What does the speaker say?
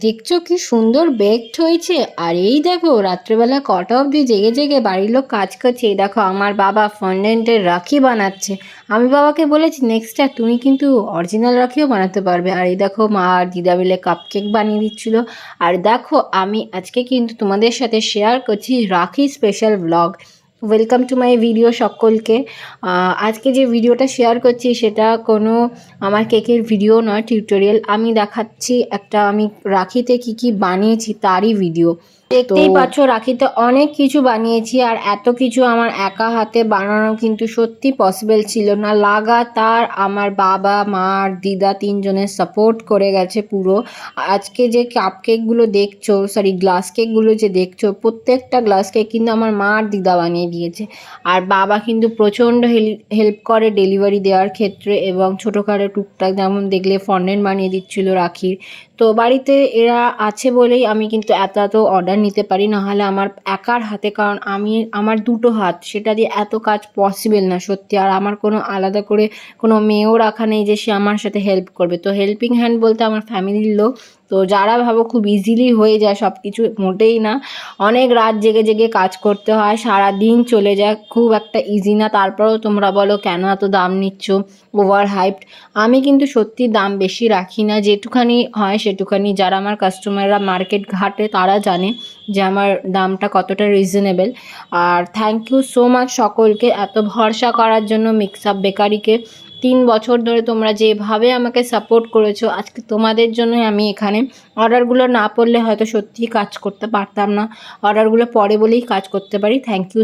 দেখছো কি সুন্দর বেকড হয়েছে। আর এই দেখো রাত্রেবেলা কটা অবধি জেগে জেগে বাড়ির লোক কাজ করছে। এই দেখো আমার বাবা ফন্ডেন্টের রাখি বানাচ্ছে। আমি বাবাকে বলেছি নেক্সট টাইম তুমি কিন্তু অরিজিনাল রাখিও বানাতে পারবে। আর এই দেখো মা আর দিদা মিলে কাপকেক বানিয়ে দিচ্ছিল। আর দেখো আমি আজকে কিন্তু তোমাদের সাথে শেয়ার করছি রাখি special blog. Welcome to my video সকলকে। আজকে যে ভিডিওটা শেয়ার করছি সেটা কোনো আমার কেকের ভিডিও নয়, টিউটোরিয়াল। আমি দেখাচ্ছি একটা আমি রাখিতে কি কি বানিয়েছি তারই ভিডিও। দেখতেই পাচ্ছ রাখিতে অনেক কিছু বানিয়েছি, আর এত কিছু আমার একা হাতে বানানো কিন্তু সত্যি পসিবল ছিল না। লাগাতার আমার বাবা মা আর দিদা তিনজনের সাপোর্ট করে গেছে পুরো। আজকে যে কাপ কেকগুলো দেখছো, সরি গ্লাস কেকগুলো যে দেখছো, প্রত্যেকটা গ্লাস কেক কিন্তু আমার মা আর দিদা বানিয়ে দিয়েছে। আর বাবা কিন্তু প্রচণ্ড হেল্প করে ডেলিভারি দেওয়ার ক্ষেত্রে, এবং ছোটোখাটো টুকটাক যেমন দেখলে ফন্ডেন্ট বানিয়ে দিচ্ছিল রাখির। তো বাড়িতে এরা আছে বলেই আমি কিন্তু এত এত অর্ডার নিতে পারি, নাহলে আমার একার হাতে, কারণ আমার দুটো হাত, সেটা দিয়ে এত কাজ পসিবল না সত্যি। আর আমার কোনো আলাদা করে কোনো মেয়েও রাখা নেই যে সে আমার সাথে হেল্প করবে। তো হেল্পিং হ্যান্ড বলতে আমার ফ্যামিলির লোক। তো যারা ভাবো খুব ইজিলি হয়ে যায় সব কিছু, মোটেই না। অনেক রাত জেগে জেগে কাজ করতে হয়, সারা দিন চলে যায়, খুব একটা ইজি না। তারপরেও তোমরা বলো কেন এত দাম নিচ্ছ, ওভার হাইপড। আমি কিন্তু সত্যি দাম বেশি রাখি না, যেটুখানি হয় সেটুখানি। যারা আমার কাস্টমাররা মার্কেট ঘাটে তারা জানে যে আমার দামটা কতটা রিজনেবল। আর থ্যাংক ইউ সো মাচ সকলকে এত ভরসা করার জন্য। মিক্স আপ বেকারিকে 3 বছর ধরে তোমরা যেভাবে আমাকে সাপোর্ট করেছো, আজকে তোমাদের জন্যই আমি এখানে। অর্ডারগুলো না পড়লে হয়তো সত্যিই কাজ করতে পারতাম না, অর্ডারগুলো পরে বলেই কাজ করতে পারি। Thank you.